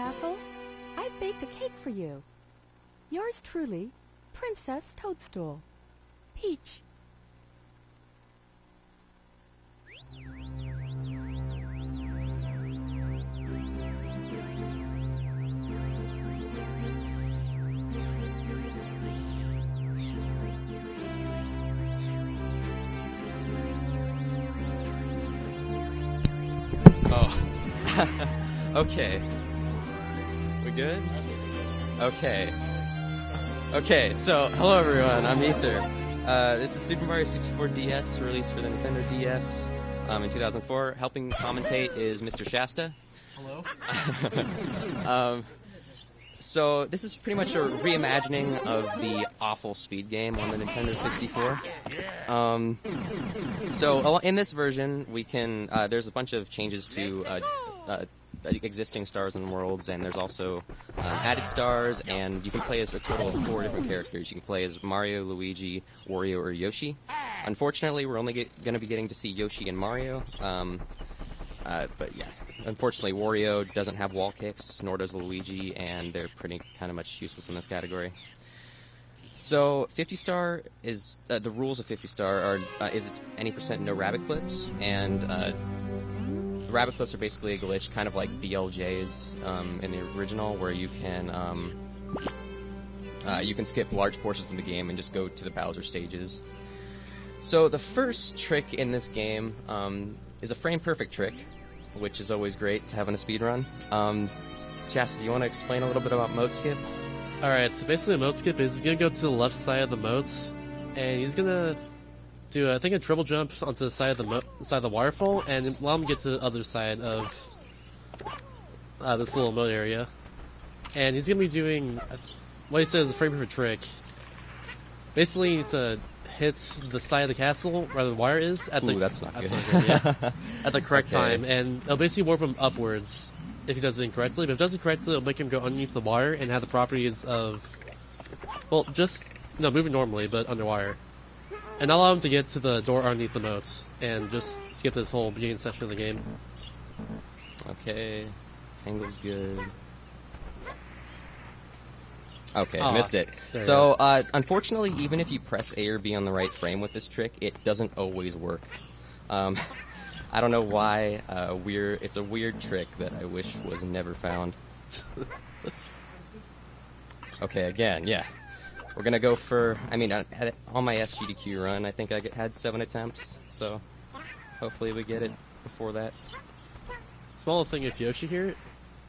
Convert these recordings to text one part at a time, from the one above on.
Castle. I've baked a cake for you. Yours truly, Princess Toadstool. Peach. Oh. Okay. We good? Okay. Okay, so, hello everyone, I'm Ether. This is Super Mario 64 DS, released for the Nintendo DS in 2004. Helping commentate is Mr. Shasta. Hello. So, this is pretty much a reimagining of the awful Speed game on the Nintendo 64. So, in this version, we can, there's a bunch of changes to existing stars and worlds, and there's also added stars, and you can play as a total of 4 different characters. You can play as Mario, Luigi, Wario, or Yoshi. Unfortunately, we're only going to be getting to see Yoshi and Mario, but yeah. Unfortunately, Wario doesn't have wall kicks, nor does Luigi, and they're pretty kind of much useless in this category. So, 50 star is the rules of 50 star are is any percent no rabbit clips, and rabbit clips are basically a glitch, kind of like BLJs in the original, where you can skip large portions of the game and just go to the Bowser stages. So the first trick in this game is a frame perfect trick, which is always great to have in a speedrun. Shasta, do you want to explain a little bit about mode skip? Alright, so basically mode skip is he's going to go to the left side of the moats, and he's going to do, I think, a triple jump onto the side of the waterfall, and allow him to get to the other side of this little moat area. And he's going to be doing what he says is a frame perfect trick. Basically, you need to hit the side of the castle where the wire is at the that's not good. Yeah, at the correct time, and it'll basically warp him upwards if he does it incorrectly. But if he does it correctly, it'll make him go underneath the wire and have the properties of, well, just moving normally but under wire, and not allow him to get to the door underneath the moats and just skip this whole beginning section of the game. Okay, angle's good. Okay, missed it. So, unfortunately, even if you press A or B on the right frame with this trick, it doesn't always work. I don't know why. It's a weird trick that I wish was never found. Okay, again, yeah. We're gonna go for, on my SGDQ run, I think I had 7 attempts, so hopefully we get it before that. Small thing with Yoshi here,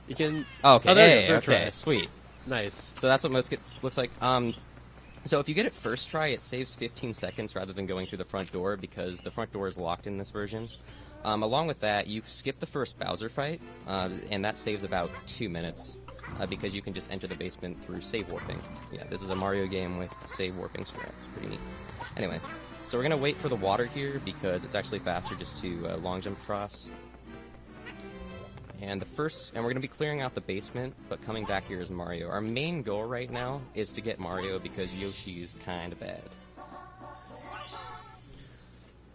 you can... Oh, okay, third okay, try. sweet. Nice. So that's what mode skip looks like. So if you get it first try, it saves 15 seconds rather than going through the front door, because the front door is locked in this version. Along with that, you skip the first Bowser fight, and that saves about 2 minutes, because you can just enter the basement through save warping. Yeah, this is a Mario game with save warping strats. Pretty neat. Anyway, so we're going to wait for the water here, because it's actually faster just to long jump across. And we're going to be clearing out the basement, but coming back here is Mario. Our main goal right now is to get Mario, because Yoshi is kind of bad.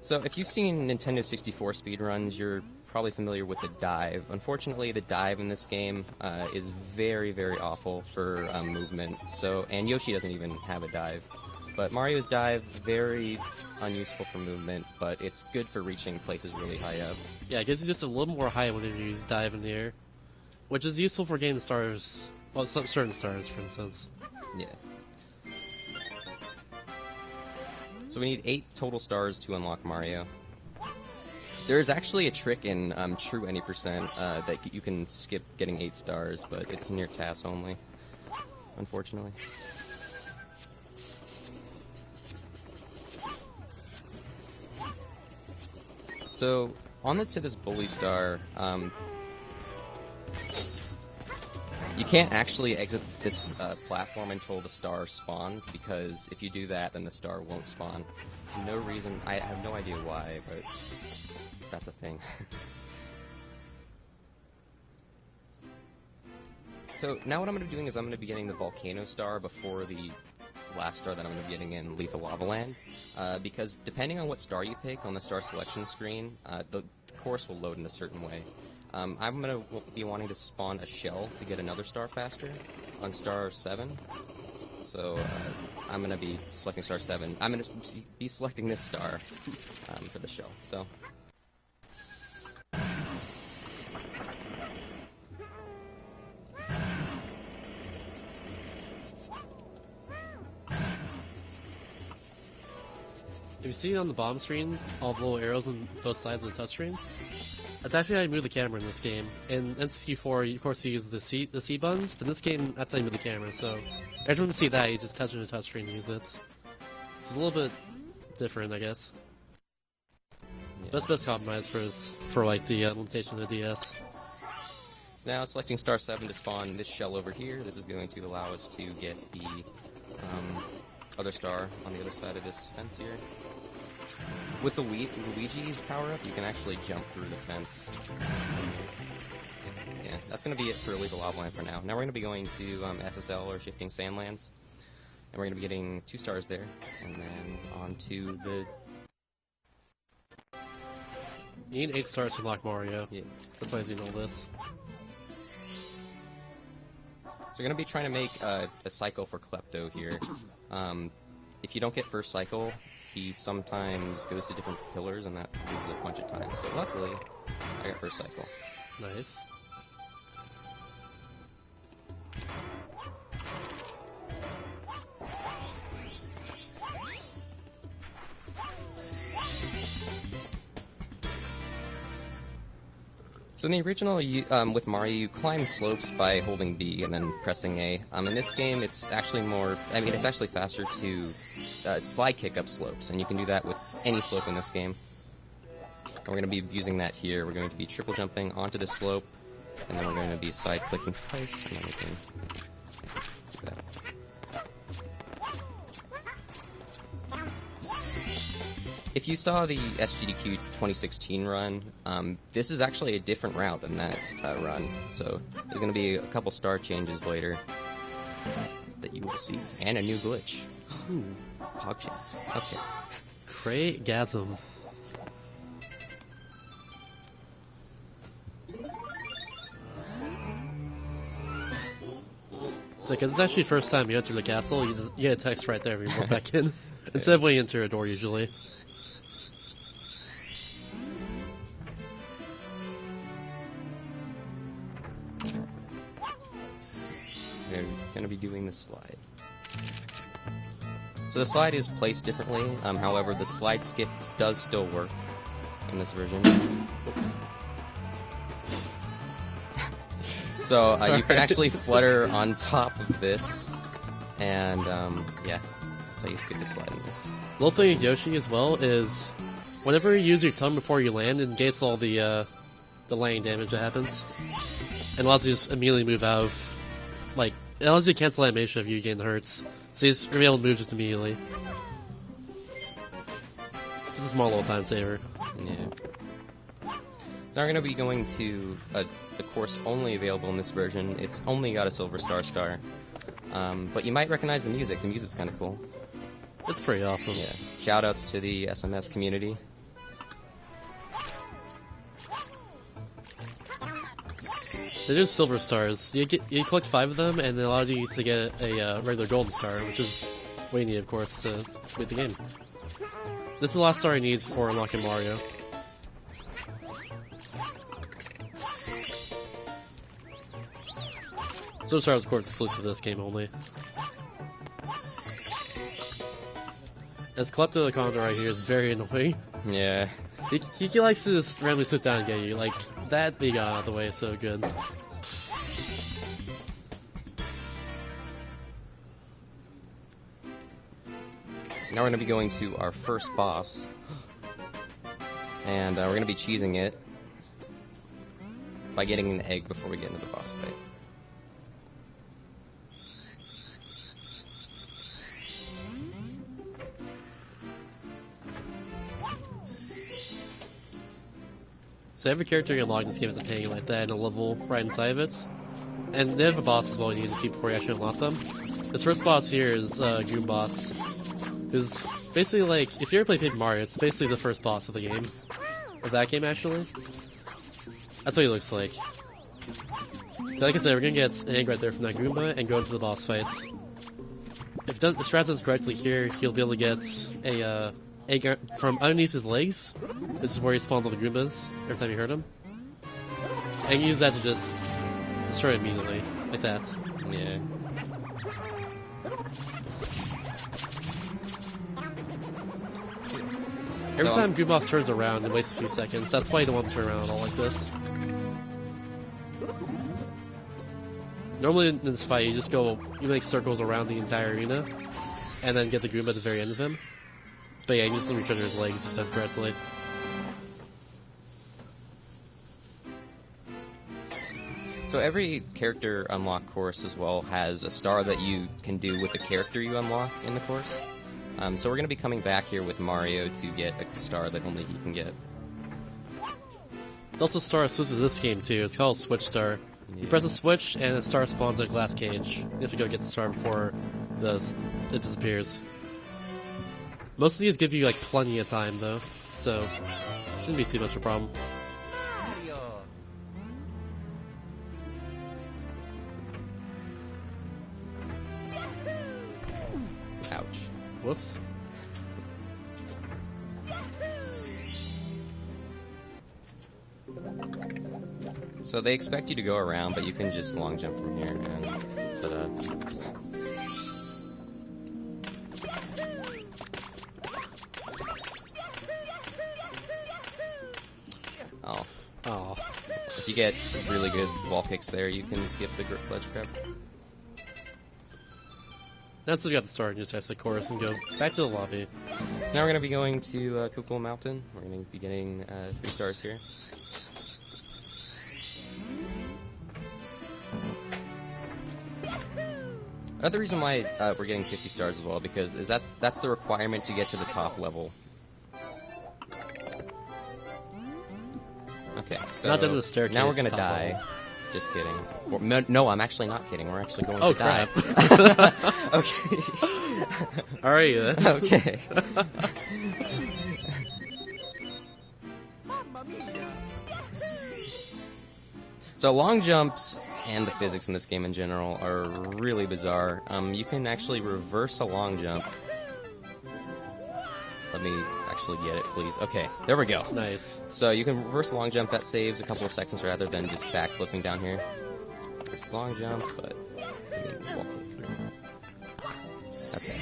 So if you've seen Nintendo 64 speedruns, you're probably familiar with the dive. Unfortunately, the dive in this game is very, very awful for movement. And Yoshi doesn't even have a dive. But Mario's dive, very unuseful for movement, but it's good for reaching places really high up. Yeah, it gives you just a little more height when you use dive in the air, which is useful for getting stars, well, some certain stars, for instance. Yeah. So we need 8 total stars to unlock Mario. There's actually a trick in True Any Percent that you can skip getting 8 stars, but it's near TAS only, unfortunately. So, to this bully star, you can't actually exit this platform until the star spawns, because if you do that, then the star won't spawn. No reason, I have no idea why, but that's a thing. So, now what I'm going to be doing is I'm going to be getting the volcano star before the last star that I'm going to be getting in Lethal Lava Land, because depending on what star you pick on the star selection screen, the course will load in a certain way. I'm going to be wanting to spawn a shell to get another star faster on star 7. So I'm going to be selecting star 7. I'm going to be selecting this star for the shell. So. If you see on the bottom screen, all the little arrows on both sides of the touchscreen, that's actually how you move the camera in this game. In NCQ4, of course, you use the C buttons, but in this game, that's how you move the camera, so every time you see that, you just touch on the touchscreen and use it. It's a little bit different, I guess. Yeah. That's best compromise for like, the limitation of the DS. So now, selecting star 7 to spawn this shell over here. This is going to allow us to get the other star on the other side of this fence here. With the Luigi's power-up, you can actually jump through the fence. Yeah, that's going to be it for Illegal Outline for now. Now we're going to be going to SSL, or Shifting Sandlands, and we're going to be getting 2 stars there, and then on to the... You need 8 stars to unlock Mario. Yeah. That's why he's doing all this. So we're going to be trying to make a cycle for Klepto here. If you don't get first cycle, he sometimes goes to different pillars, and that loses a bunch of time. So luckily, I got first cycle. Nice. So in the original, with Mario, you climb slopes by holding B and then pressing A. In this game, it's actually it's actually faster to slide kick up slopes, and you can do that with any slope in this game. And we're going to be using that here. We're going to be triple jumping onto the slope, and then we're going to be side clicking twice, and then we can do that. If you saw the SGDQ 2016 run, this is actually a different route than that run. So there's going to be a couple star changes later that you will see, and a new glitch. Ooh, PogChain. Okay. Craygasm. So, because it's actually the first time you enter the castle, you get a text right there when you walk back in, instead of when you enter a door usually. We're going to be doing the slide. So the slide is placed differently, however the slide skip does still work in this version. So you can actually flutter on top of this, and yeah, that's how you skip the slide in this. Little thing with Yoshi as well is, whenever you use your tongue before you land, it negates all the landing damage that happens, and allows you to just immediately move out of, like, it allows you to cancel animation if you gain the hurts, so you're gonna be able to move just immediately. Just a small little time saver. Yeah. So now we're going to be going to a course only available in this version. It's only got a Silver Star. But you might recognize the music. The music's kind of cool. It's pretty awesome. Yeah. Shoutouts to the SMS community. So there's Silver Stars. You collect 5 of them, and it allows you to get a regular Golden Star, which is what you need, of course, to beat the game. This is the last star you need for unlocking Mario. Silver Star is, of course, exclusive to this game only. As Klepto the Condor right here is very annoying. Yeah. He likes to just randomly sit down and get you. Like, that big out of the way is so good. Now we're going to be going to our first boss, and we're going to be cheesing it by getting an egg before we get into the boss fight. So every character you unlock in this game is a painting like that, and a level right inside of it. And they have a boss as well you need to defeat before you actually unlock them. This first boss here is Goom Boss. Who's basically like, if you ever played Paper Mario, it's basically the first boss of the game. Of that game, actually. That's what he looks like. So like I said, we're gonna get an egg right there from that Goomba and go into the boss fights. If Strat does correctly here, he'll be able to get a egg from underneath his legs, which is where he spawns all the Goombas every time you hurt him. And use that to just destroy it immediately, like that. Yeah. Every time Goomba turns around, it wastes a few seconds. That's why you don't want to turn around at all like this. Normally in this fight, you make circles around the entire arena, and then get the Goomba at the very end of him. But yeah, you just return his legs if done correctly. So every character unlock course as well has a star that you can do with the character you unlock in the course. So we're going to be coming back here with Mario to get a star that only he can get. It's also a star exclusive to this game too. It's called Switch Star. Yeah. You press a switch and a star spawns in a glass cage. You have to go get the star before it disappears. Most of these give you like plenty of time though, so shouldn't be too much of a problem. Ouch. Whoops. So they expect you to go around, but you can just long jump from here and ta-da. Oh. Oh. If you get really good wall kicks there, you can skip the ledge grab. That's if you got the star and just test the course and go back to the lobby. So now we're going to be going to Kukul Mountain. We're going to be getting 3 stars here. Another reason why we're getting 50 stars as well, because that's the requirement to get to the top level. Okay, so Not into the staircase. now we're gonna top die. level. Just kidding. No, I'm actually not kidding. We're actually going Oh to die. crap! Okay. Alright then. Okay. So long jumps and the physics in this game in general are really bizarre. You can actually reverse a long jump. Let me actually get it, please. Okay, there we go. Nice. So you can reverse a long jump. That saves a couple of seconds rather than just backflipping down here. Reverse long jump, but I mean, walking through. Okay.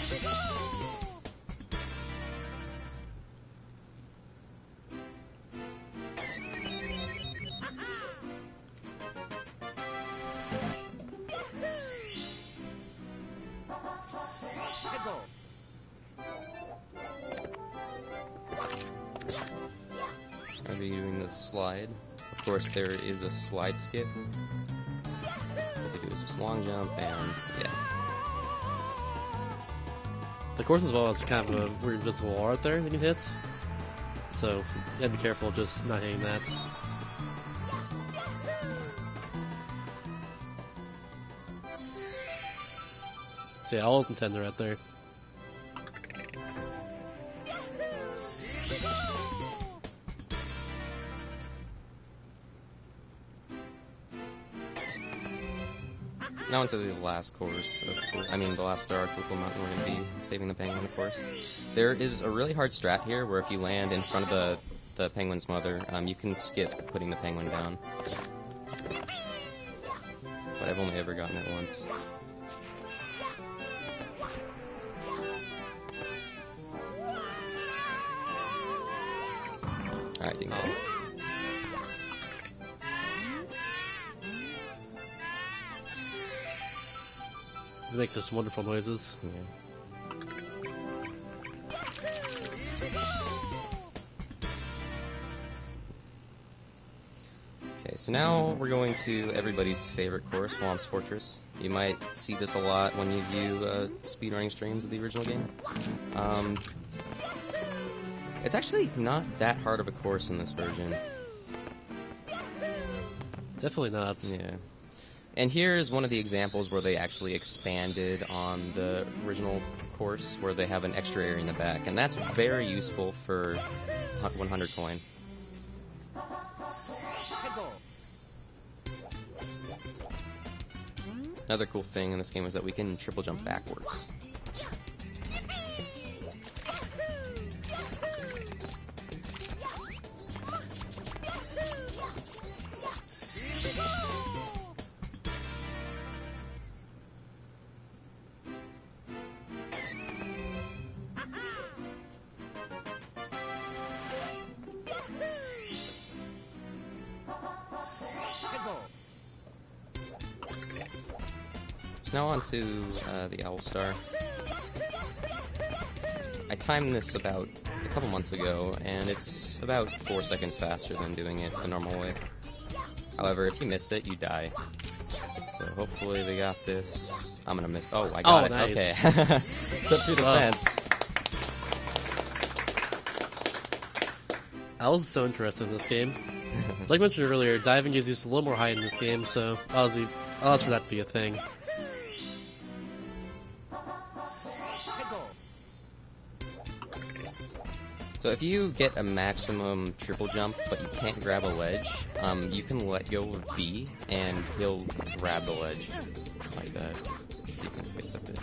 Are we doing the slide? Of course, there is a slide skip. What we do is just long jump and yeah. The course as well is kind of a weird invisible wall right there you can hit. So you gotta be careful just not hitting that. So yeah, all is intended right there. Now into the last course the last star of Kukul Mountain. We're going to be saving the penguin, of course. There is a really hard strat here where if you land in front of the penguin's mother, you can skip putting the penguin down. But I've only ever gotten it once. Alright, you can go. It makes such wonderful noises. Yeah. Okay, so now we're going to everybody's favorite course, Whomp's Fortress. You might see this a lot when you view speedrunning streams of the original game. It's actually not that hard of a course in this version. Definitely not. Yeah. And here is one of the examples where they actually expanded on the original course, where they have an extra area in the back, and that's very useful for 100 coin. Another cool thing in this game is that we can triple jump backwards. So now on to the Owl Star. I timed this about a couple months ago, and it's about 4 seconds faster than doing it the normal way. However, if you miss it, you die. So hopefully they got this. I'm gonna miss. Oh, I got it. Nice. Okay. Flip through the fence. Owl's so interesting in this game. Like I mentioned earlier, diving gives you just a little more height in this game, so allows for that to be a thing. So if you get a maximum triple jump, but you can't grab a ledge, you can let go of B, and he'll grab the ledge. Like that. So you can skip a bit.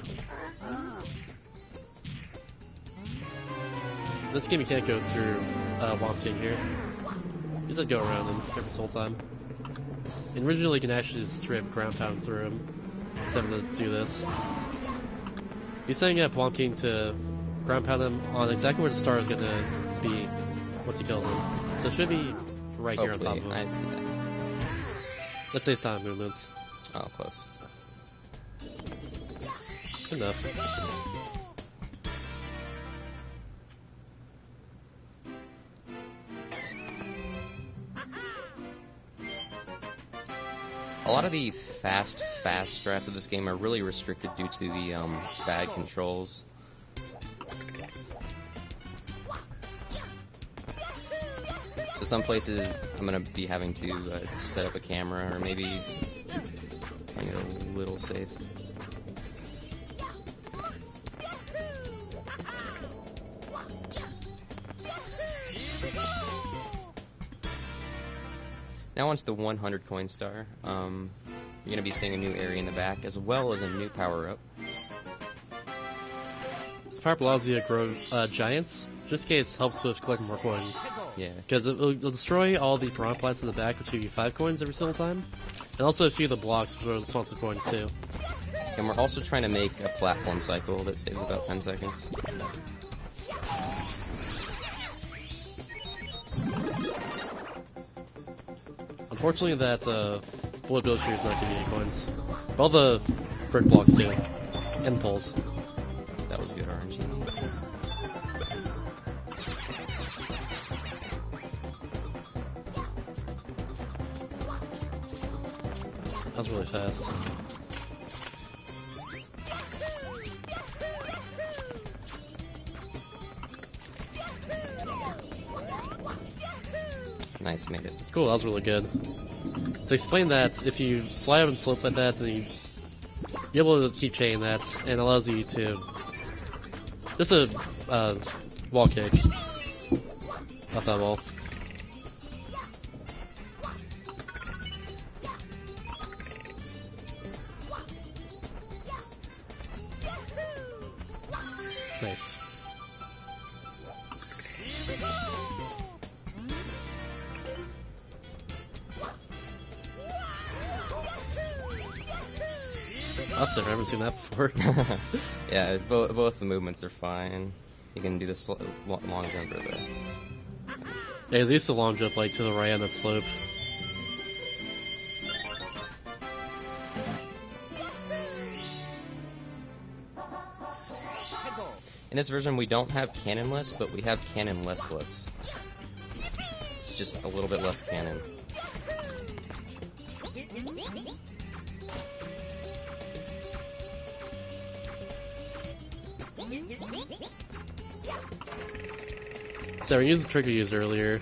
This game you can't go through Womp King here. You just have to go around him every single time. And originally you can actually just straight up ground pound through him, instead of do this. You're setting up Womp King to ground pound him on exactly where the star is gonna be once he kills him. So it should be right here on top of him. Let's say it's time movements. Oh, close. Good enough. A lot of the fast strats of this game are really restricted due to the bad controls. So some places I'm going to be having to set up a camera, or maybe playing it a little safe. Now onto the 100 coin star. You're going to be seeing a new area in the back, as well as a new power-up. This power-up allows you to grow giants, just in case helps with collecting more coins. Yeah. Because it'll destroy all the piranha plants in the back, which give you 5 coins every single time. And also a few of the blocks, which are responsive coins too. And we're also trying to make a platform cycle that saves about 10 seconds. Unfortunately, that bullet bill shooter is not giving you any coins. But all the brick blocks do. And poles. That was good RNG. That was really fast. Nice, made it. Cool, that was really good. To explain that, if you slide up and slope like that, then you're able to keep chaining that, and allows you to just a wall kick off that wall. Nice. Awesome, I haven't seen that before. Yeah, both the movements are fine. You can do the long jump or the... Yeah, they used to long jump like to the right on that slope. In this version, we don't have cannonless, but we have cannon-less-less. It's just a little bit less cannon. So we used the trick we used earlier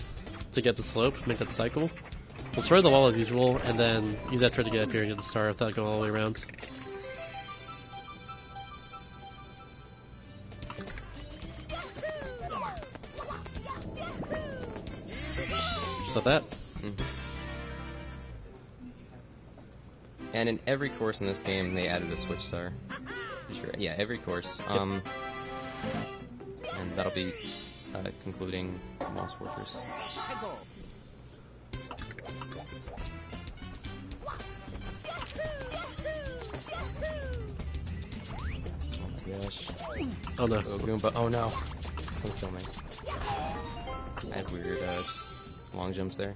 to get the slope, make that cycle. Destroy the wall as usual, and then use that trick to get up here and get the star without going all the way around. Just like that. And in every course in this game, they added a switch star. Sure. Yeah, every course. And that'll be concluding Moss Fortress. Oh my gosh. Oh no. Oh, Goomba. Oh no. Don't kill me. I had weird long jumps there.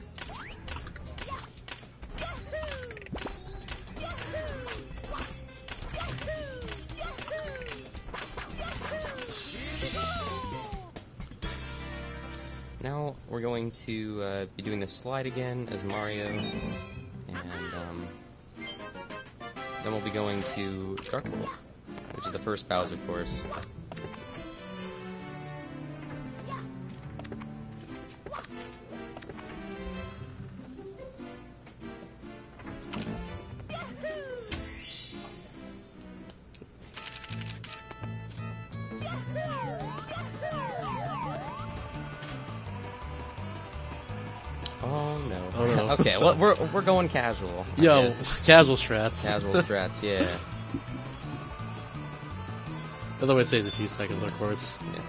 Now we're going to be doing the slide again as Mario, and then we'll be going to Dark World, which is the first Bowser course. Oh no. Oh no. Okay, well we're going casual. I Yo, guess. casual strats. Casual strats, yeah. Otherwise, saves a few seconds, of course. Yeah.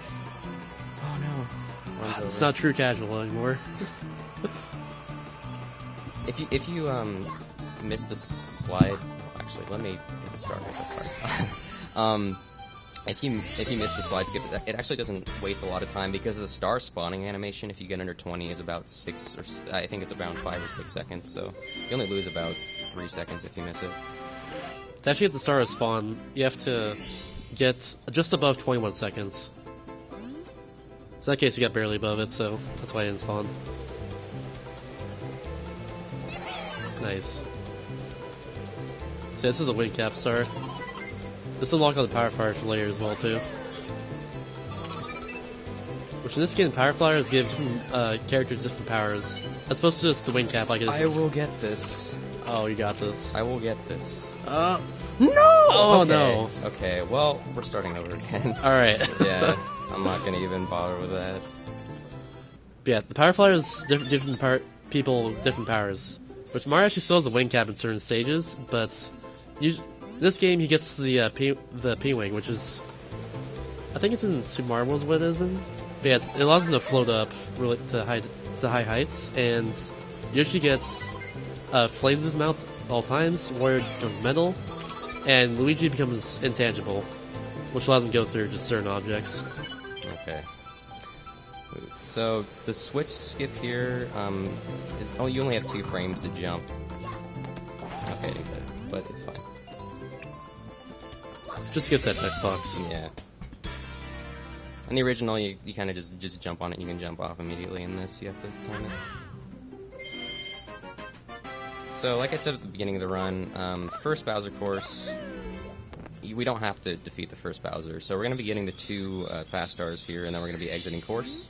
Oh no. Runs It's over. not true casual anymore. If you miss the slide, actually, let me get this started. Sorry. If you miss the slide, it actually doesn't waste a lot of time because the star spawning animation. If you get under 20, is about 6 or I think it's around 5 or 6 seconds. So you only lose about 3 seconds if you miss it. To actually get the star to spawn, you have to get just above 21 seconds. So in that case, you got barely above it, so that's why it didn't spawn. Nice. So this is the wing cap star. This will unlock all the power flyers for later as well too. Which in this game, power flyers give different characters different powers, as opposed to just the wing cap like it is. I will get this. Oh, you got this. I will get this. No! Oh Okay. no. Okay. Well, we're starting over again. All right. Yeah. I'm not gonna even bother with that. But yeah, the power flyers different people different powers. Which Mario actually still has a wing cap in certain stages, but in this game he gets the P-wing, which is, I think it's in Super Mario Bros. What it is in. But yeah, it allows him to float up really to high heights, and Yoshi gets flames in his mouth at all times. Wario becomes metal, and Luigi becomes intangible, which allows him to go through just certain objects. Okay. So the switch skip here is you only have 2 frames to jump. Okay, but it's fine. Just skips that text box. Yeah. In the original, you kind of just jump on it. And you can jump off immediately. In this, you have to time it. So, like I said at the beginning of the run, first Bowser course, we don't have to defeat the first Bowser. So we're going to be getting the 2 fast stars here, and then we're going to be exiting course.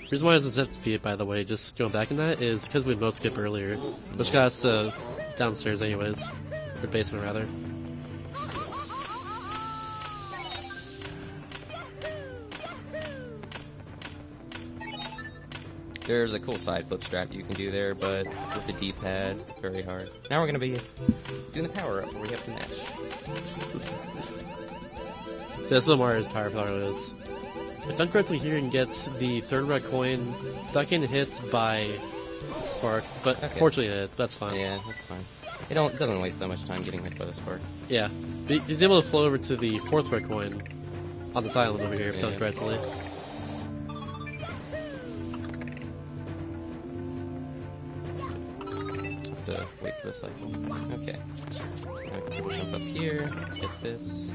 The reason why I doesn't defeat it, by the way, just going back in that, is because we mode skip earlier, which got us downstairs anyways, or basement rather. There's a cool side flip strat you can do there, but with the D-pad, very hard. Now we're going to be doing the power-up, where we have to match. So that's what Mario's power flower is. If done correctly here, you can get the 3rd red coin without getting hit by Spark, but Okay. fortunately that's fine. Yeah, that's fine. It doesn't waste that much time getting hit by the spark. Yeah. But he's able to flow over to the 4th red coin on this island over here, if done Yeah. correctly. Have to wait for the cycle. Okay. Now we can jump up here, hit this.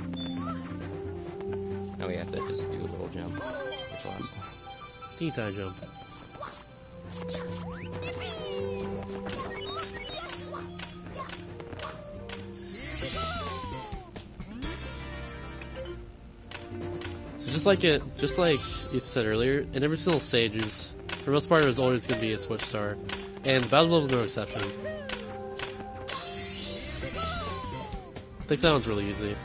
Now we have to just do a little jump. That's the last one. Teeny tiny jump. So just like you said earlier, in every single stage is, for the most part, there's always going to be a switch star, and Battle Level is no exception. I think that one's really easy.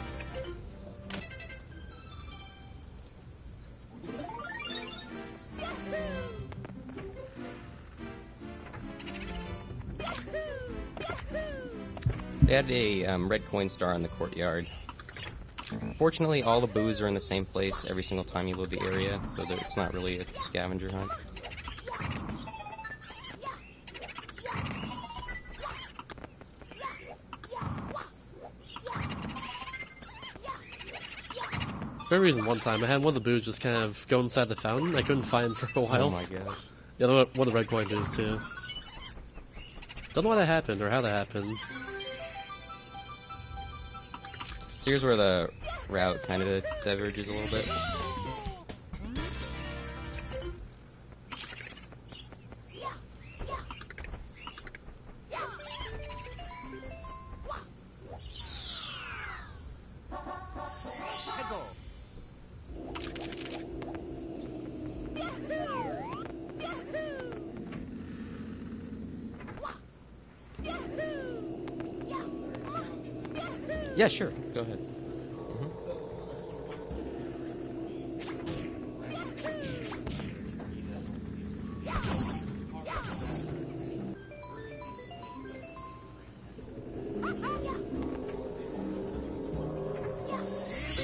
They had a red coin star in the courtyard. Fortunately, all the boos are in the same place every single time you load the area, so that it's not really a scavenger hunt. For some reason, one time I had one of the boos just kind of go inside the fountain. I couldn't find for a while. Oh my gosh. Yeah, one of the red coin boos too. Don't know why that happened or how that happened. So here's where the route kind of diverges a little bit. Yeah, sure. Go ahead.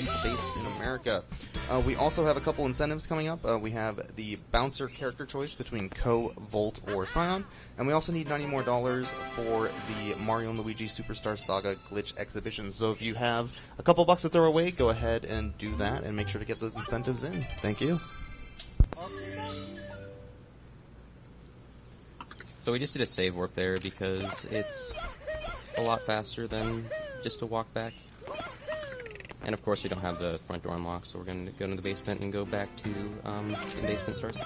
States in America. We also have a couple incentives coming up. We have the bouncer character choice between Co, Volt, or Scion, and we also need $90 more for the Mario & Luigi Superstar Saga Glitch Exhibition. So if you have a couple bucks to throw away, go ahead and do that, and make sure to get those incentives in. Thank you. So we just did a save warp there because it's a lot faster than just a walk back. And of course we don't have the front door unlocked, so we're going to go into the basement and go back to in-basement stores. So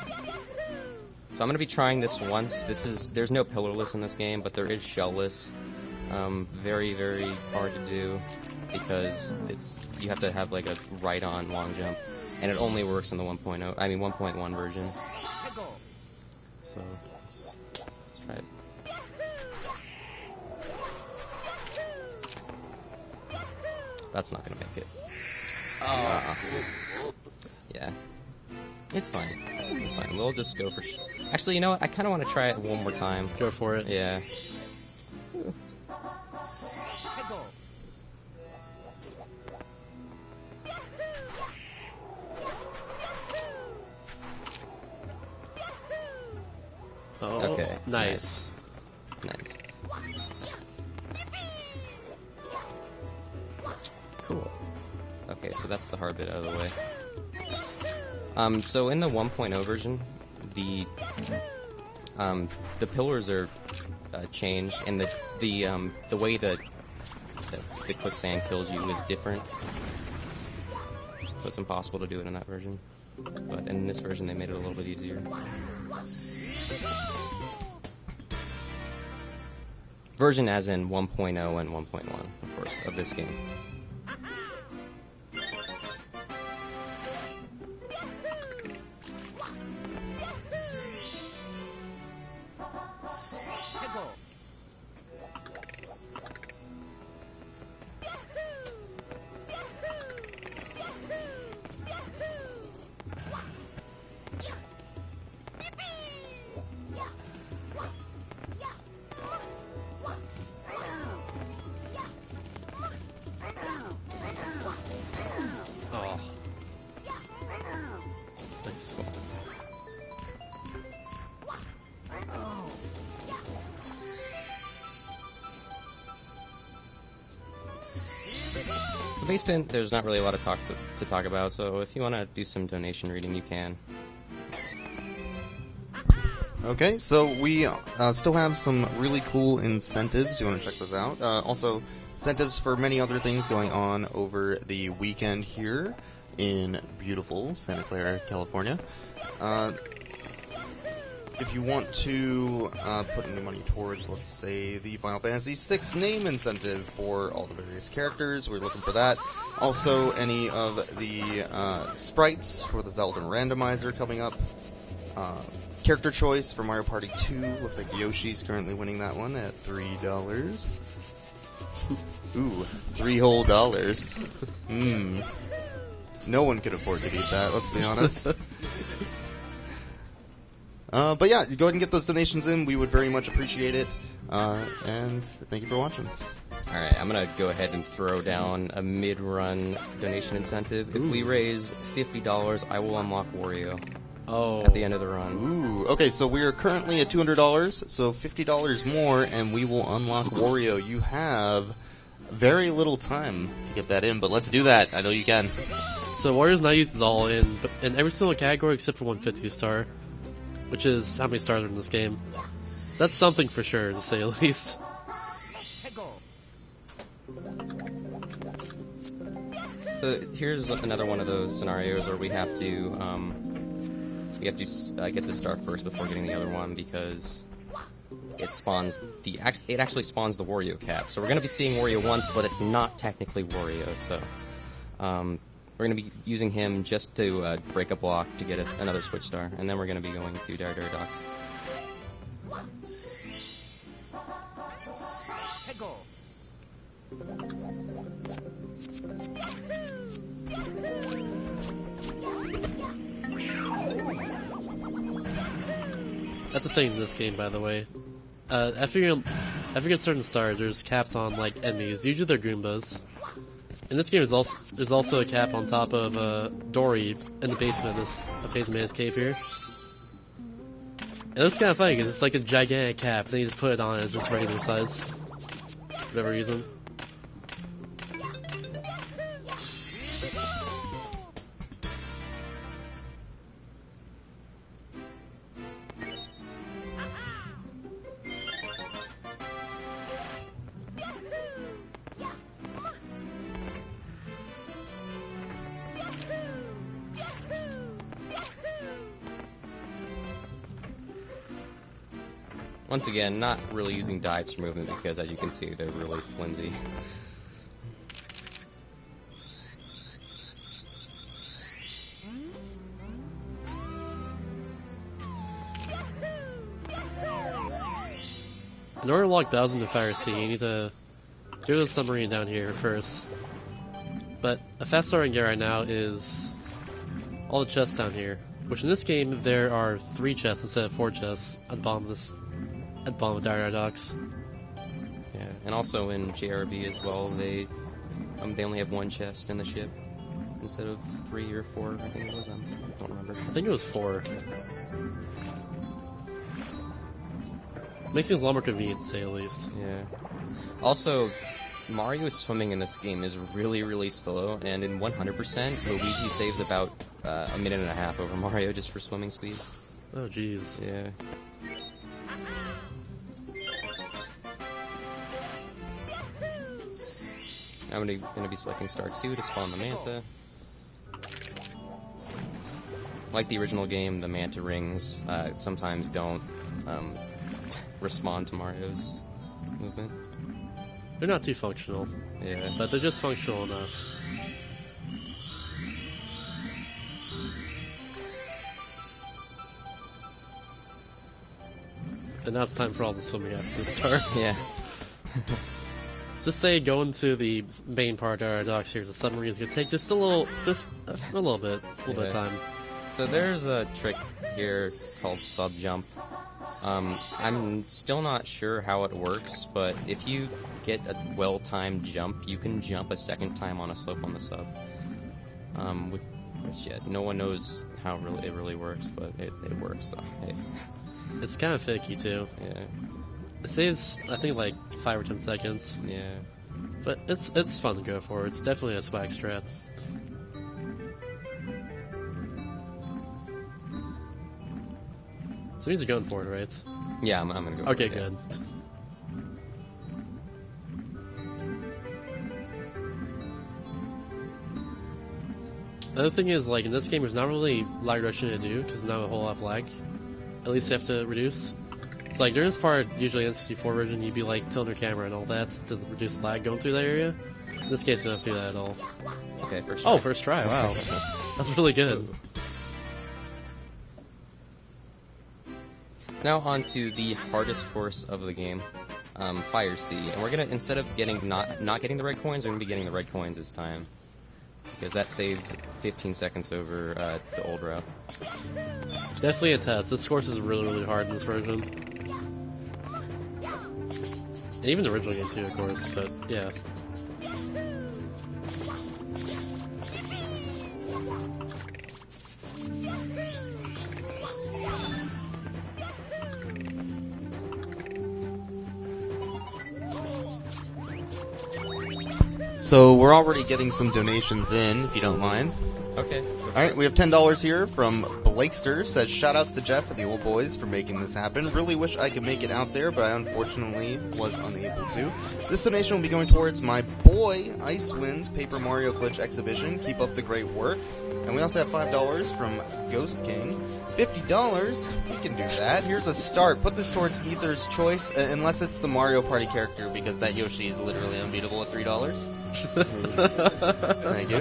I'm going to be trying this once. There's no pillarless in this game, but there is shellless. Very, very hard to do because you have to have like a right-on long jump, and it only works in the 1.1 version. So let's try it. That's not gonna make it. Yeah. It's fine. It's fine. We'll just go for Actually, you know what? I kind of want to try it one more time. Go for it. Yeah. Oh, Okay. Nice. Nice. Cool. Okay, so that's the hard bit out of the way. So in the 1.0 version, the pillars are changed, and the way the quicksand kills you is different. So it's impossible to do it in that version. But in this version, they made it a little bit easier. Version as in 1.0 and 1.1, of course, of this game. Oh. Thanks. So basement, there's not really a lot of to talk about, so if you want to do some donation reading, you can. Okay, so we still have some really cool incentives. You want to check those out. Also, incentives for many other things going on over the weekend here in beautiful Santa Clara, California. If you want to put any money towards, let's say, the Final Fantasy VI name incentive for all the various characters, we're looking for that. Also, any of the sprites for the Zelda Randomizer coming up. Character choice for Mario Party 2. Looks like Yoshi's currently winning that one at $3. Ooh, $3 whole. No one could afford to beat that, let's be honest. But yeah, go ahead and get those donations in. We would very much appreciate it. And thank you for watching. Alright, I'm gonna go ahead and throw down a mid-run donation incentive. If we raise $50, I will unlock Wario at the end of the run. Ooh, okay, so we are currently at $200, so $50 more, and we will unlock Wario. You have very little time to get that in, but let's do that. I know you can. So Wario's not used it all in every single category except for 150 star, which is how many stars are in this game. So that's something for sure, to say the least. So here's another one of those scenarios where we have to get the star first before getting the other one, because it spawns it actually spawns the Wario cap. So we're going to be seeing Wario once, but it's not technically Wario. So we're going to be using him just to break a block to get another switch star, and then we're going to be going to Docks. That's a thing in this game, by the way. After you get certain stars, there's caps on like enemies. Usually they're Goombas. In this game, there's also a cap on top of Dory in the basement of Hazy Man's cave here. It looks kind of funny because it's like a gigantic cap, and then you just put it on and it's just regular size. For whatever reason. Once again, not really using dives for movement because, as you can see, they're really flimsy. In order to lock Bowser into Fire Sea, you need to do the submarine down here first. But a fast start I can get right now is all the chests down here. Which in this game there are 3 chests instead of 4 chests at the bottom of Dire Docks. Yeah, and also in JRB as well, they only have 1 chest in the ship instead of 3 or 4. I think it was. I don't remember. I think it was 4. Makes things a lot more convenient, to say the least. Yeah. Also, Mario's swimming in this game is really, really slow, and in 100%, Luigi saves about a minute and a half over Mario just for swimming speed. Oh, jeez. Yeah. I'm going to be selecting Star 2 to spawn the Manta. Like the original game, the Manta rings sometimes don't respond to Mario's movement. They're not too functional. Yeah. But they're just functional enough. And now it's time for all the swimming after the start. Yeah. Just say going to the main part of our docks here, the submarine is going to take just a little bit of time. So there's a trick here called sub jump. I'm still not sure how it works, but if you get a well-timed jump, you can jump a second time on a slope on the sub. Which no one knows how it really works, but it works. So, hey. It's kind of finicky too. Yeah. It saves, I think, like 5 or 10 seconds. Yeah. But it's fun to go for. It's definitely a swag strat. So these are going for it, right? Yeah, I'm gonna go. Okay, for it, good. The other thing is, like, in this game, there's not really lag reduction to do, because not a whole lot of lag. At least you have to reduce. It's like, during this part, usually in the 64 version, you'd be, like, tilting your camera and all that to reduce lag going through that area. In this case, you don't have to do that at all. Okay, first try. Oh, first try, wow. That's really good. Now on to the hardest course of the game, Fire Sea. And we're gonna, instead of not getting the red coins, we're gonna be getting the red coins this time. Because that saves 15 seconds over the old route. Definitely a test. This course is really, really hard in this version. And even the original game too, of course, but yeah. So we're already getting some donations in, if you don't mind. Okay. Alright, we have $10 here from Blakester. Says, shoutouts to Jeff and the old boys for making this happen. Really wish I could make it out there, but I unfortunately was unable to. This donation will be going towards my boy, Icewind's Paper Mario Glitch exhibition. Keep up the great work. And we also have $5 from Ghost King. $50, we can do that. Here's a start. Put this towards Ether's choice, unless it's the Mario Party character, because that Yoshi is literally unbeatable at $3. Thank you.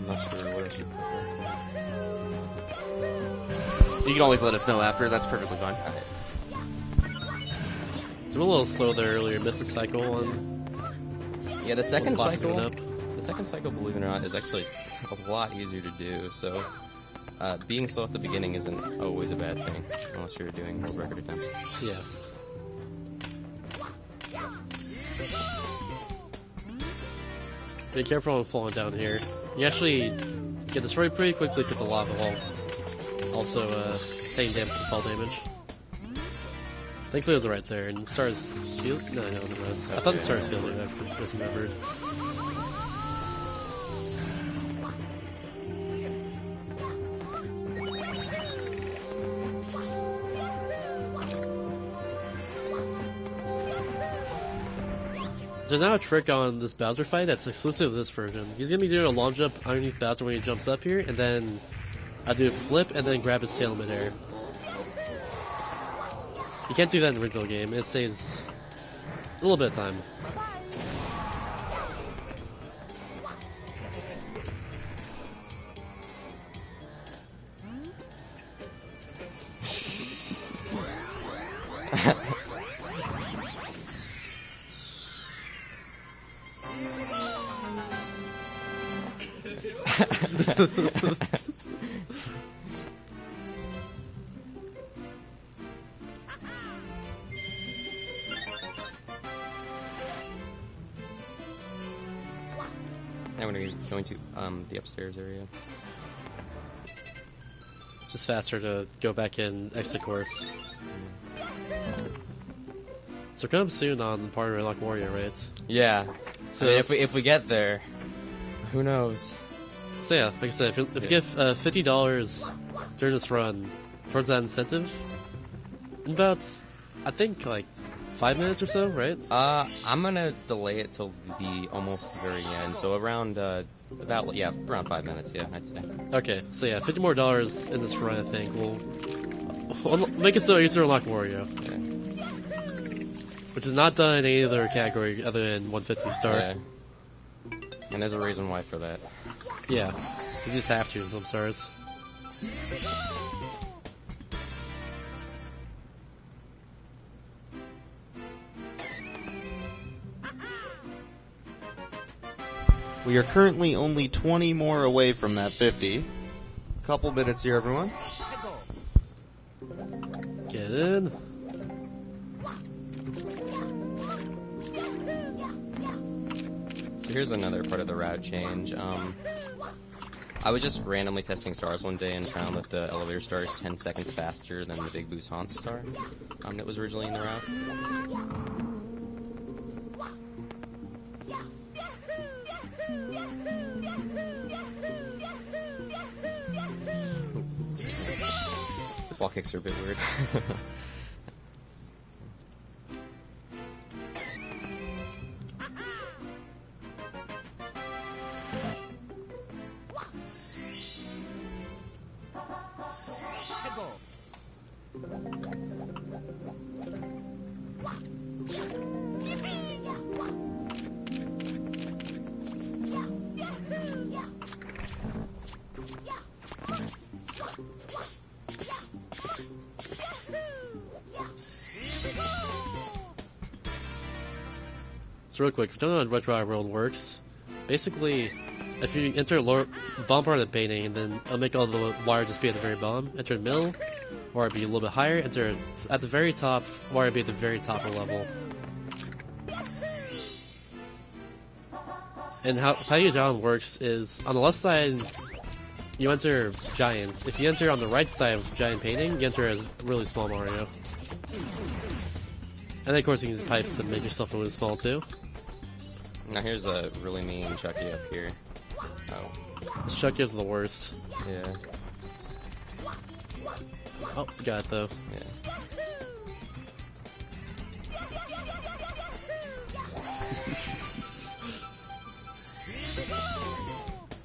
Not sure where I should put You can always let us know after. That's perfectly fine. So we're a little slow there earlier. Missed a cycle on. Yeah, the second Clock cycle. it up. The second cycle, believe it or not, is actually a lot easier to do. So, being slow at the beginning isn't always a bad thing, unless you're doing no record attempts. Yeah. Be careful on falling down here. You actually get destroyed pretty quickly with the lava wall. Also, taking damage from fall damage. Thankfully it was right there, and Star's shield? No, never mind. I thought the Star's shield, I just remembered. There's now a trick on this Bowser fight that's exclusive to this version. He's gonna be doing a long jump underneath Bowser when he jumps up here, and then I do a flip and then grab his tail in midair. You can't do that in the original game. It saves a little bit of time. Now we're going to the upstairs area. Just faster to go back in exit course. So come soon on Party Rock Warrior, right? Yeah. So I mean, if we get there, who knows? So yeah, like I said, if you give $50 during this run towards that incentive, in about, I think, like 5 minutes or so, right? I'm gonna delay it till the almost very end, so around around 5 minutes, yeah, I'd say. Okay, so yeah, $50 more in this run, I think. We'll make it so you can unlock Wario. Okay. Which is not done in any other category other than 150 star. Yeah. And there's a reason why for that. Yeah, you just have to in some stars. We are currently only 20 more away from that 50. Couple minutes here, everyone. Get in. So here's another part of the route change. I was just randomly testing stars one day and found that the elevator star is 10 seconds faster than the Big Boo's Haunt star that was originally in the route. The wall kicks are a bit weird. So real quick, if you don't know how Retro World works, basically, if you enter the bottom part of the painting, and then I'll make all the wire just be at the very bottom, enter the middle, Wario be a little bit higher, enter at the very top, Wario be at the very top of the level. And how Tiger Down works is, on the left side, you enter Giants. If you enter on the right side of Giant Painting, you enter as really small Mario. And then of course you can use pipes to make yourself really small too. Now here's a really mean Chucky up here. Oh. Chucky is the worst. Yeah. Oh, got it though. Yeah.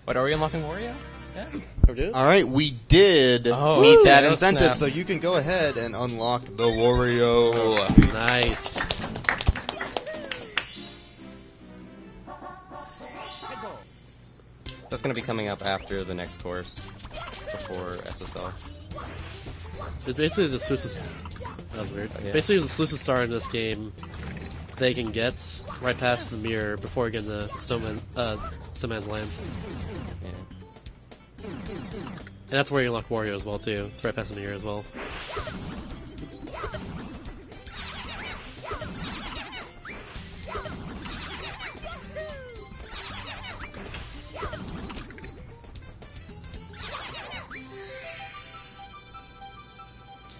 What, are we unlocking Wario? Yeah. Or do? All right, we did Oh, meet that no incentive, snap. so you can go ahead and unlock the Wario. Nice. That's gonna be coming up after the next course, before SSL. It's basically the exclusive. That was weird. Yeah. Basically, the exclusive star in this game they can get right past the mirror before getting to Snowman's Land. Yeah. And that's where you unlock Wario as well too. It's right past the mirror as well.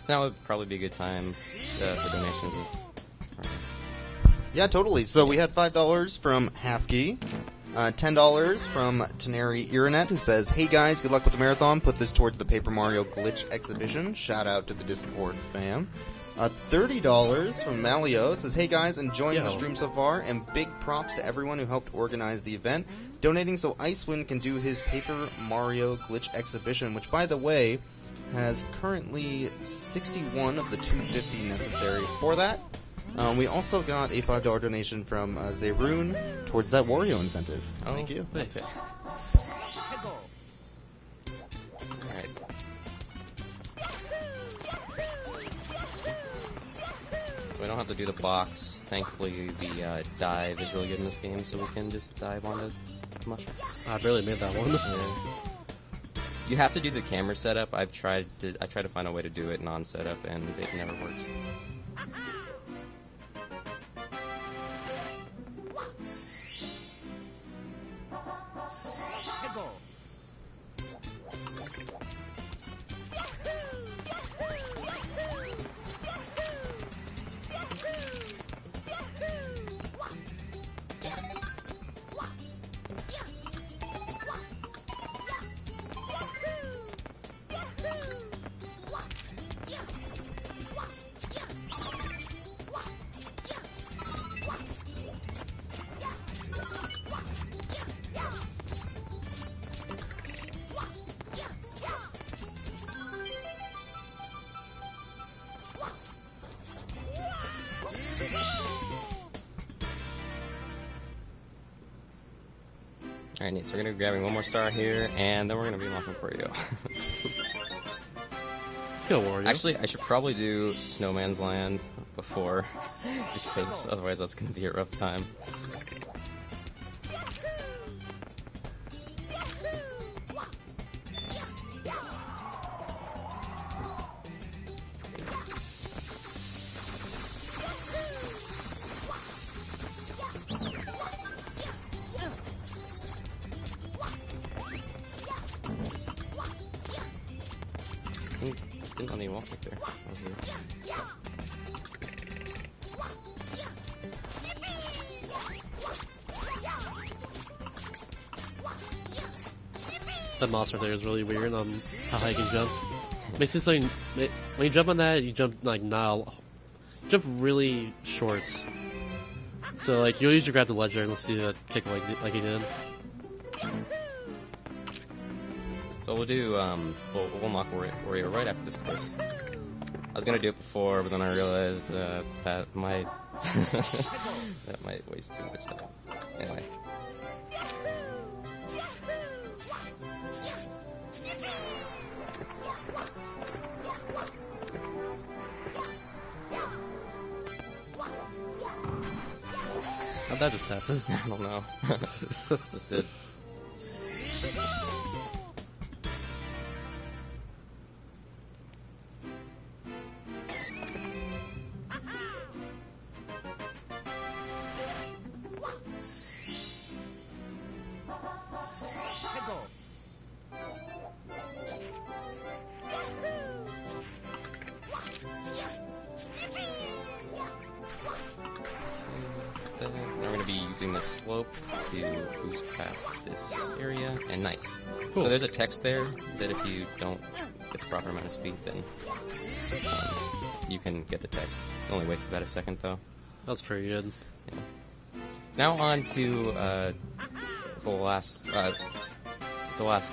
Now would probably be a good time for donations. Yeah, totally. So we had $5 from Halfkey, $10 from Teneri Iranet, who says, "Hey guys, good luck with the marathon. Put this towards the Paper Mario Glitch exhibition. Shout out to the Discord fam." $30 from Malio says, "Hey guys, enjoying the Yo. stream so far, and big props to everyone who helped organize the event. Donating so Icewind can do his Paper Mario Glitch exhibition, which, by the way, has currently 61 of the 250 necessary for that." We also got a $5 donation from Zerun towards that Wario incentive. Oh, Thank you. Nice. Alright. So we don't have to do the box. Thankfully, the dive is really good in this game, so we can just dive onto the mushroom. I barely made that one. Yeah. You have to do the camera setup. I tried to find a way to do it non-setup, and it never works. Alright, neat. So we're gonna be grabbing one more star here, and then we're gonna be unlocking for you. Let's go, Wario. Actually, I should probably do Snowman's Land before, because otherwise that's gonna be a rough time. Didn't let me walk up there. That was weird. That monster there is really weird on how high you can jump. Basically, when you jump on that, you jump like jump really short. So like you'll usually grab the ledger and let's do a kick like you did. So we'll do, we'll unlock Wario right after this course. I was gonna do it before, but then I realized that might that might waste too much time. Anyway. How'd that just happen? I don't know. Just did. this slope to boost past this area, and nice. Cool. So there's a text there that if you don't get the proper amount of speed, then you can get the text. It only wastes about a second, though. That's pretty good. Yeah. Now on to the last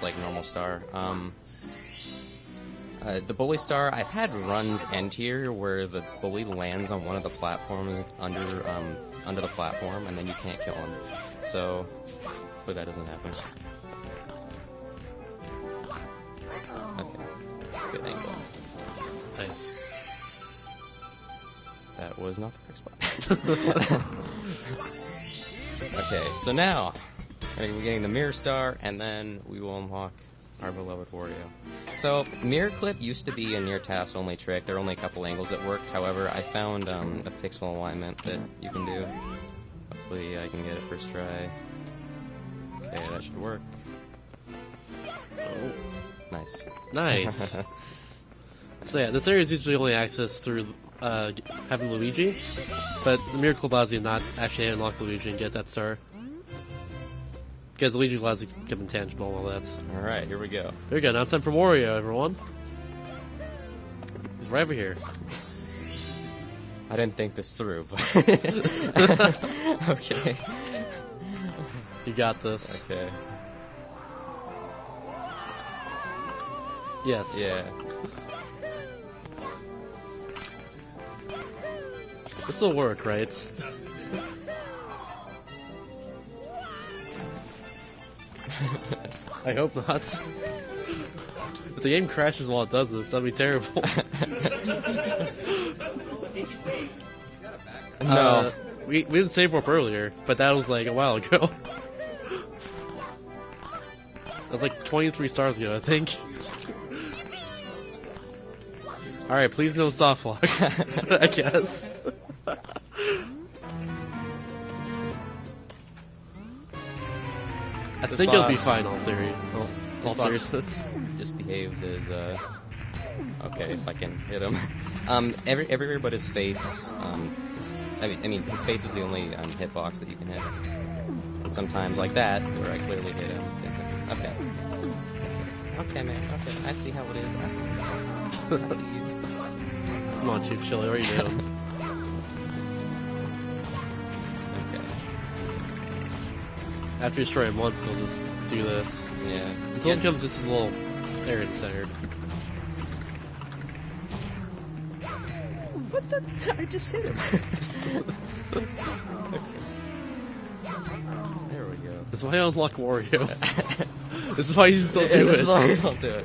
like normal star. The bully star. I've had runs end here where the bully lands on one of the platforms under the platform, and then you can't kill him. So hopefully that doesn't happen. Okay, good angle. Nice. That was not the correct spot. Okay, so now we're going to be getting the mirror star, and then we will unlock our beloved Wario. So, mirror clip used to be a near task only trick. There are only a couple angles that worked. However, I found a pixel alignment that you can do. Hopefully I can get it first try. Okay, that should work. Oh, nice. Nice. So yeah, this area is usually only accessed through having Luigi, but the mirror clip allows you to not actually unlock Luigi and get that star. Because Luigi allows you to become intangible and all that. Alright, here we go. There we go, now it's time for Wario, everyone. He's right over here. I didn't think this through, but... Okay. You got this. Okay. Yes. Yeah. This will work, right? I hope not. If the game crashes while it does this, that'd be terrible. No. We didn't save warp earlier, but that was like a while ago. That was like 23 stars ago, I think. Alright, please no soft lock. I guess. I think it'll be fine, all theory. All seriousness. Just behaves as, okay, if I can hit him. Everywhere but his face, I mean, his face is the only hitbox that you can hit. And sometimes like that, where I clearly hit him. Okay. Okay, man, okay, I see how it is, I see you. Come on, Chief Chili, what are you doing? After you destroy him once, we'll just do this. Yeah. Until it becomes just a little area center. What the? I just hit him. There we go. This is why I unlock Wario. This is why you still do it. This is why you don't do it.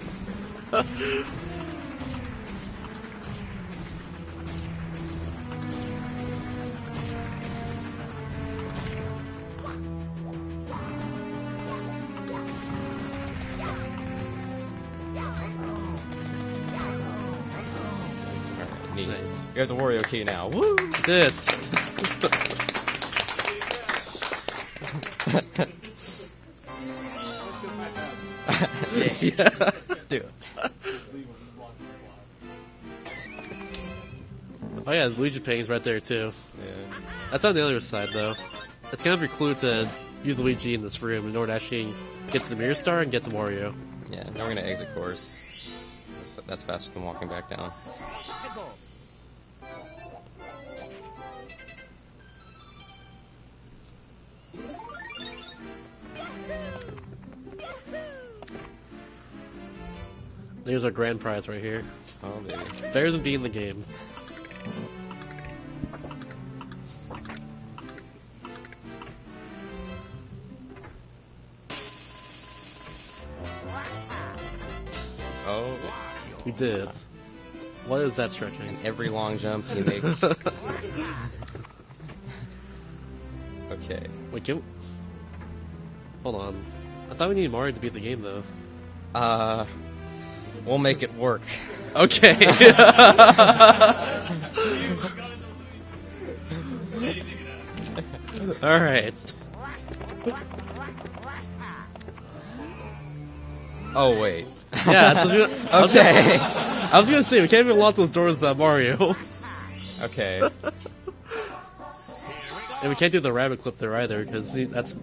Nice. You have the Wario key now. Woo! Did it. Yeah. Let's do it. Oh yeah, the Luigi painting's right there too. Yeah. That's on the other side though. It's kind of your clue to use Luigi in this room in order to actually get to the mirror star and get to Wario. Yeah, now we're gonna exit course. That's faster than walking back down. There's our grand prize right here. Oh, baby. Better than being in the game. Oh. We did. What is that stretching? And every long jump he makes. Okay. Wait, hold on. I thought we needed Mario to beat the game though. We'll make it work. Okay. Alright. Oh, wait. Yeah, that's Okay. I was gonna say, we can't even lock those doors without Mario. Okay. And we can't do the rabbit clip there either, because that's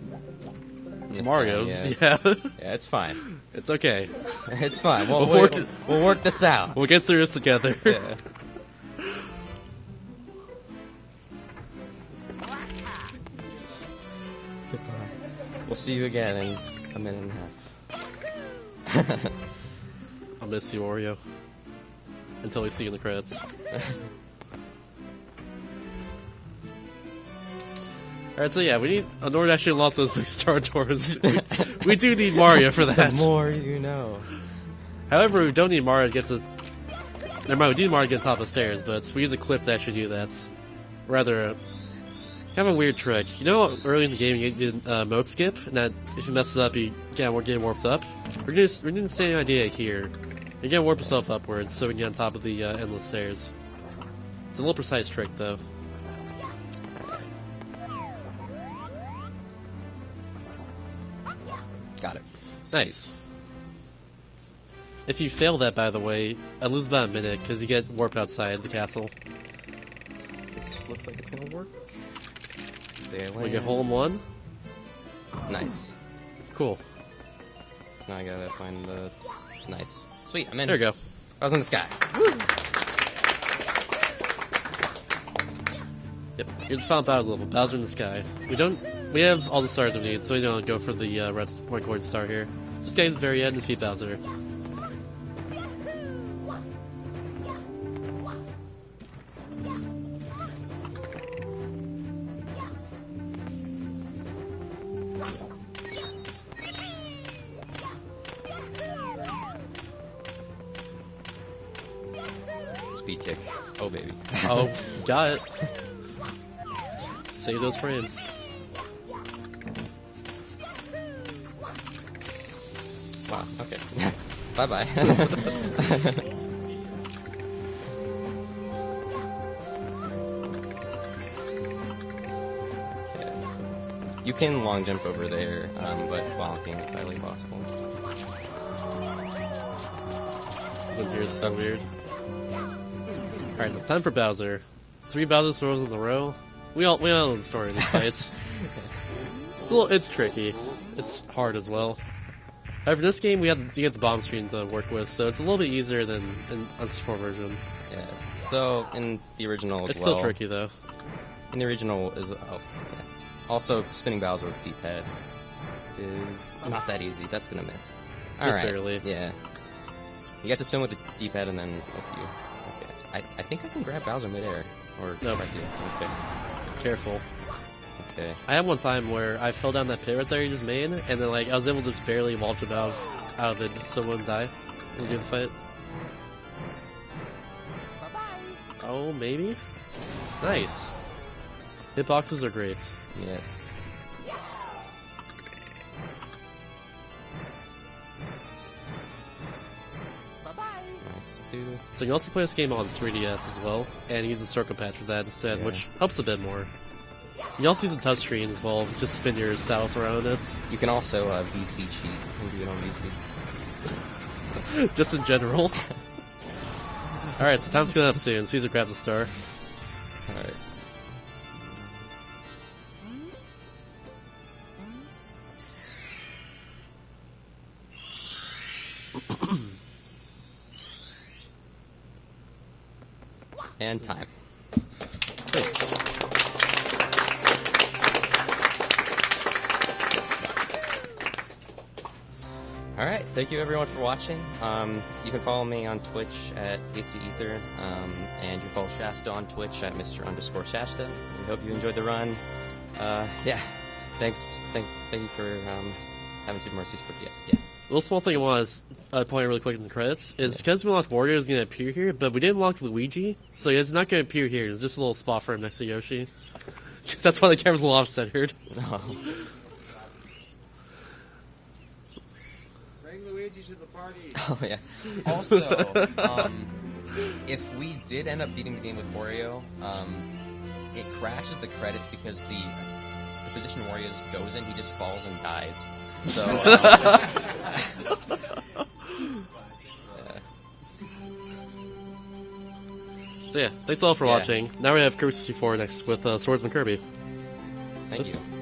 It's Mario's. fine, Yeah. Yeah, it's fine. It's okay. It's fine. We'll We'll work this out. We'll get through this together. Yeah. Goodbye. We'll see you again in a minute and a half. I'll miss you, Oreo. Until we see you in the credits. Alright, so yeah, we need, in order to actually launch those big Star Tours, we do need Mario for that. The more you know. However, we don't need Mario to get to... Never mind, we do need Mario to get to the top of the stairs, but we use a clip to actually do that. It's rather, kind of a weird trick. You know, early in the game you did mode skip, and that if you mess it up, you get warped up? We're doing the same idea here. You gotta warp yourself upwards so we can get on top of the endless stairs. It's a little precise trick, though. Got it. Nice. If you fail that, by the way, I lose about a minute because you get warped outside the castle. This looks like it's gonna work. There We get hole in one. Nice. Cool. Now I gotta find the... Nice. Sweet, I'm in. There you go. I was in the sky. Yep. Here's the final Bowser level. Bowser in the sky. We have all the stars we need, so we don't go for the red point coin star here. Just get to the very end and defeat Bowser. Speed kick. Oh, baby. Oh, got it. Save those frames. Wow, okay. Bye-bye. Okay. You can long jump over there, but bonking is highly possible. One here's so weird. Alright, it's time for Bowser. 3 Bowser throws in a row. We all know the story of these fights. It's tricky. It's hard as well. However, this game you get the bomb screen to work with, so it's a little bit easier than in the 4 version. Yeah. So in the original, It's still tricky though. In the original is also spinning Bowser with D-pad is not that easy. That's gonna miss. Just Alright, barely. Yeah. You have to spin with the D-pad and then up you. Okay. I think I can grab Bowser midair. Or Nope. I do. Okay. Careful. Okay. I had one time where I fell down that pit right there you just made, and then like I was able to just barely vault out of it so I wouldn't die when we do the fight. Oh, maybe? Nice. Hitboxes are great. Yes. Nice too. So you can also play this game on 3DS as well, and use the circle patch for that instead, Yeah. which helps a bit more. You also use a touchscreen as well, just spin your south around it, You can also VC cheat and do it on VC. just in general. Alright, so time's going up soon. Caesar grabs a star. Alright. And time. Thanks. Alright, thank you everyone for watching. You can follow me on Twitch at HastyAether, and you can follow Shasta on Twitch at Mr_Shasta. We hope you enjoyed the run. Yeah, thanks. Thank you for having Super Mario 64 DS. Yeah. A little small thing I want to point out really quick in the credits is because we unlocked Wario is going to appear here, but we didn't unlock Luigi, so he's not going to appear here. There's just a little spot for him next to Yoshi. Because that's why the camera's a little off-centered. Oh. Bring Luigi to the party. Oh yeah. Also, if we did end up beating the game with Wario, it crashes the credits because the position Wario goes in, he just falls and dies. So. So yeah, thanks all for Yeah. watching. Now we have Kirby 64 next with Swordsman Kirby. Thank This- you.